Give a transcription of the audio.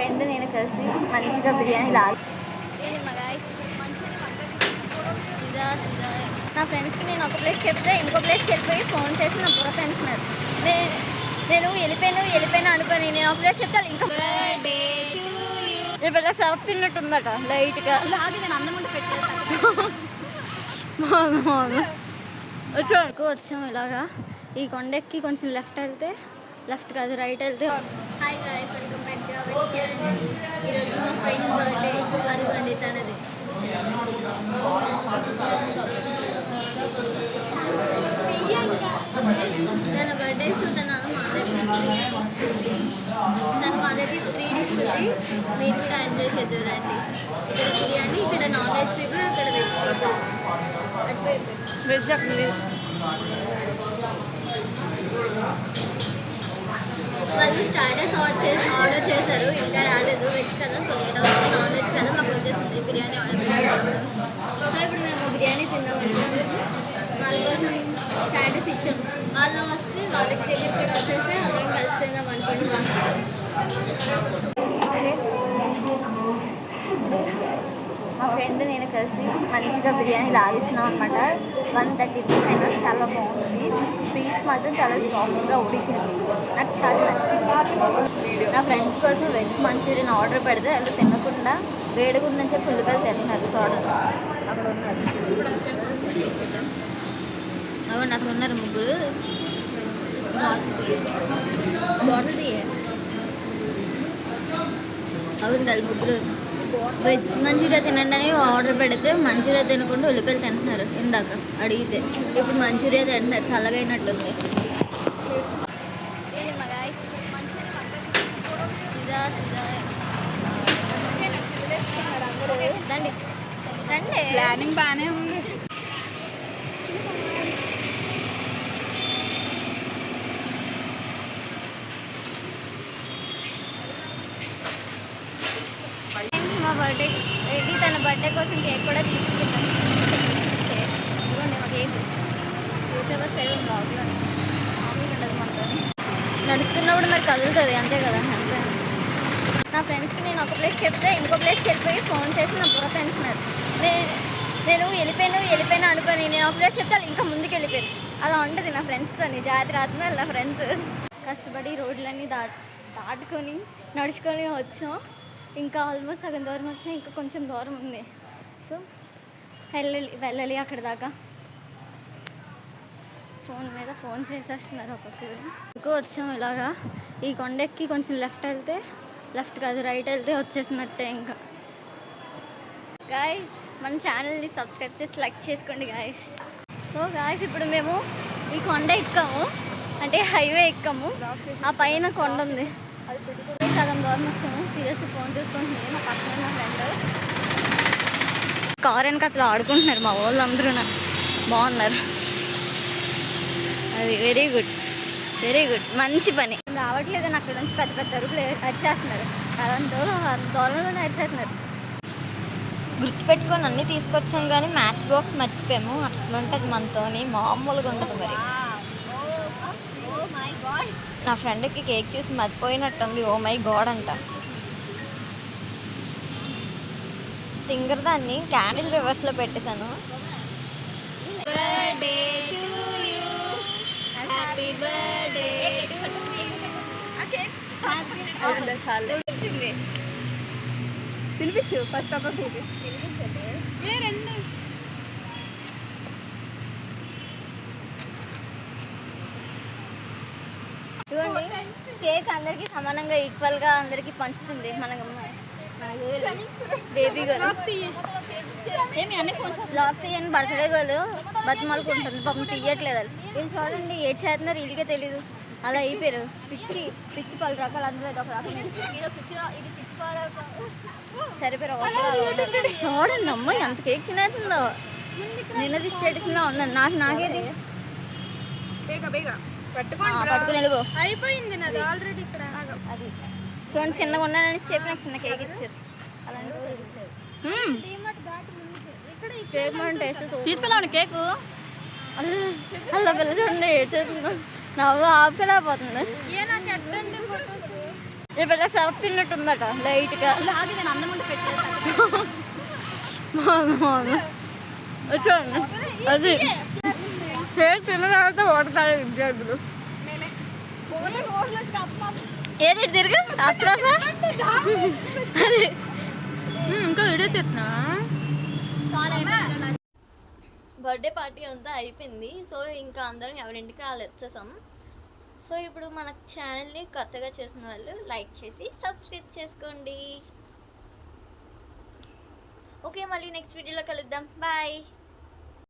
Friend నేను కలిసి మంచిగా బిర్యానీ లాగా నా ఫ్రెండ్స్కి నేను ఒక ప్లేస్ చెప్తే ఇంకో ప్లేస్కి వెళ్ళిపోయి ఫోన్ చేసి నా బుర్ర తింటున్నారు. నేను వెళ్ళిపోయాను అనుకోని నేను ఒక ప్లేస్ చెప్తాను ఇంకా ఇప్పుడు సరఫ్ తిన్నట్టుందట లైట్గా నేను అందం ఉండి పెట్టాను. వచ్చాము ఇలాగా ఈ కొండెక్కి కొంచెం లెఫ్ట్ వెళ్తే లెఫ్ట్ కాదు రైట్ వెళ్తే. Hi guys, welcome back to our channel. ఈరోజు మా ఫ్రెండ్స్ బర్త్డే అదిగోండి తనది తన బర్త్డే. సో తను మా అందరికి ట్రీట్ ఇస్తుంది. తను మా అందరికి ట్రీట్ ఇస్తుంది. మీరు కూడా ఎంజాయ్ చేద్దరు రండి. ఇక్కడ బిర్యానీ, ఇక్కడ నాన్ వెజ్ పీపుల్, ఇక్కడ వెజ్ పీపుల్. అటువైపు వెజ్ అక్కడ వాళ్ళు స్టార్టర్స్ ఆర్డర్ చేశారు, ఇంకా రాలేదు. వెజ్ కదా సో లేట్ అవుతుంది, నాన్ వెజ్ కదా మాకు వచ్చేసింది. బిర్యానీ ఆర్డర్ పెట్టుకున్నాము. సో ఇప్పుడు మేము బిర్యానీ తిందాం అనుకుంటున్నాము. వాళ్ళ కోసం స్టాటస్ ఇచ్చాం. వాళ్ళు వస్తే వాళ్ళకి దగ్గర కూడా వచ్చేస్తే అందరం కలిసి తిందాం అనుకుంటున్నాం. మా ఫ్రెండ్ నేను కలిసి మంచిగా బిర్యానీ లాగిస్తున్నాం అనమాట. 130 రూపీస్ అయినా చాలా బాగుంది. పీస్ మాత్రం చాలా సాఫ్ట్గా ఉడికింది, నాకు చాలా నచ్చింది. నా ఫ్రెండ్స్ కోసం వెజ్ మంచూరియన్ ఆర్డర్ పెడితే వాళ్ళు తినకుండా వేడిగా ఉందని చెప్పి ఉల్లిపాయలు తింటున్నారు. చూడండి అక్కడ ఉన్నారు, అవును అక్కడ ఉన్నారు ముగ్గురు. బాటిల్ తీయ అవును వాళ్ళు ముగ్గురు వెజ్ మంచూరియా తినండి అని ఆర్డర్ పెడితే మంచూరియా తినకుండా ఉల్లిపాయలు తింటున్నారు. ఇందాక అడిగితే ఇప్పుడు మంచూరియా తింటున్నారు, చల్లగా అయినట్టుంది. రండి రండి, ప్లానింగ్ బాగానే ఉంది. మా బర్త్డే ఏంటి, తన బర్త్డే కోసం కేక్ కూడా తీసుకుంటాం. ఇదిగోండి మా కేక్. ఫ్యూచర్లో సేవ్ కావాలి మామూలుగా ఉండదు మనతో. నడుస్తున్నప్పుడు మరి కదులుతుంది అంతే కదా, అంతే. నా ఫ్రెండ్స్కి నేను ఒక ప్లేస్ చెప్తే ఇంకో ప్లేస్కి వెళ్ళిపోయి ఫోన్ చేసి నా బుర్ర తింటున్నారు. నేను వెళ్ళిపోయాను అనుకోని నేను ఒక ప్లేస్ చెప్తే ఇంకా ముందుకు వెళ్ళిపోయాను. అలా ఉంటుంది నా ఫ్రెండ్స్తో. జాతి రాత్రి నా ఫ్రెండ్స్ కష్టపడి రోడ్లన్నీ దాటుకొని నడుచుకొని వచ్చాం. ఇంకా ఆల్మోస్ట్ సగం దూరం వచ్చినా ఇంకా కొంచెం దూరం ఉంది. సో వెళ్ళాలి అక్కడ దాకా. ఫోన్ మీద ఫోన్ చేసేస్తున్నారు ఒక్కొక్కరు. ఇంకో వచ్చాం ఇలాగా ఈ కొండెక్కి కొంచెం లెఫ్ట్ వెళ్తే లెఫ్ట్ కాదు రైట్ వెళ్తే వచ్చేసినట్టే. ఇంకా గాయస్ మన ఛానల్ని సబ్స్క్రైబ్ చేసి లైక్ చేసుకోండి గాయస్. సో గాయస్ ఇప్పుడు మేము ఈ కొండ ఎక్కాము, అంటే హైవే ఎక్కాము. ఆ పైన కొండ ఉంది, సగం దూరం వచ్చాము. సీరియస్లీ ఫోన్ చూసుకుంటుంది మా పక్కన మా ఫ్రెండ్. కార్ వెనక అట్లా ఆడుకుంటున్నారు మా వాళ్ళు అందరూ, బాగున్నారు. అది వెరీ గుడ్ మంచి పని. రావట్లేదని అక్కడ నుంచి పెద్ద పెద్ద అరుపులు అరిచేస్తున్నారు. అలాంటి దూరంలోనే అరిచేస్తున్నారు. గుర్తుపెట్టుకొని అన్నీ తీసుకొచ్చాం కానీ మ్యాచ్ బాక్స్ మర్చిపోయాము. అట్లా ఉంటుంది మనతోని, మామూలుగా ఉండదు. మరి నా ఫ్రెండ్కి కేక్ చూసి మర్చిపోయినట్టుంది. ఓ మై గాడ్ అంట. తింగరదాన్ని క్యాండిల్ రివర్స్లో పెట్టేశాను. తినిపించు ఫస్ట్ ఆఫ్ ఆల్ ఇదిగోండి. కేక్ అందరికి సమానంగా ఈక్వల్గా అందరికి పంచుతుంది మన బేబీ గర్ల్. లాక్ తీయని బర్త్డే గర్ల్ బతిమాలుకుంటుంది, పాపం తీయట్లేదు. వీళ్ళు చూడండి ఏడ్ చేస్తున్నారు, వీళ్ళకే తెలీదు. అలా అయిపోయారు. పిచ్చి 10 రకాలు, అందులో ఇది ఒక రకం. ఇది పిచ్చి సరిపోయారు. చూడండి అమ్మ ఎంత కేక్ తినేస్తుందో. నిన్నది స్టేటస్లో ఉన్నాను. నాకేది పట్టుకుని వెళ్ళిపో. అయిపోయింది నాది ఆల్రెడీ. ఇక్కడ అది చూడండి, చిన్నగా ఉన్నానని చెప్పి నాకు చిన్న కేక్ ఇచ్చారు. అలాంటి కేక్ మనం టేస్ట్ తీసుకెళ్ళాను. కేకు అలా పిల్ల చూడండి నవ్వు ఆపుకెళ్ళిపోతుంది. ఇది పెద్ద సరఫ్ తిన్నట్టుందట లైట్గా. లాగి నేను అన్నం ఉండి పెట్టేసాను. చూడండి అది తిన్న తర్వాత ఓడతారు విద్యార్థులు. ఏది తిరిగి అచ్చరాసా అది ఇంకా వీడియో తెస్తున్నా. బర్త్డే పార్టీ అంతా అయిపోయింది. సో ఇంకా అందరం ఎవరింటికి వాళ్ళు వచ్చేసాం. సో ఇప్పుడు మన ఛానల్ని కొత్తగా చేసిన వాళ్ళు లైక్ చేసి సబ్స్క్రైబ్ చేసుకోండి. ఓకే, మళ్ళీ నెక్స్ట్ వీడియోలో కలుద్దాం. బాయ్.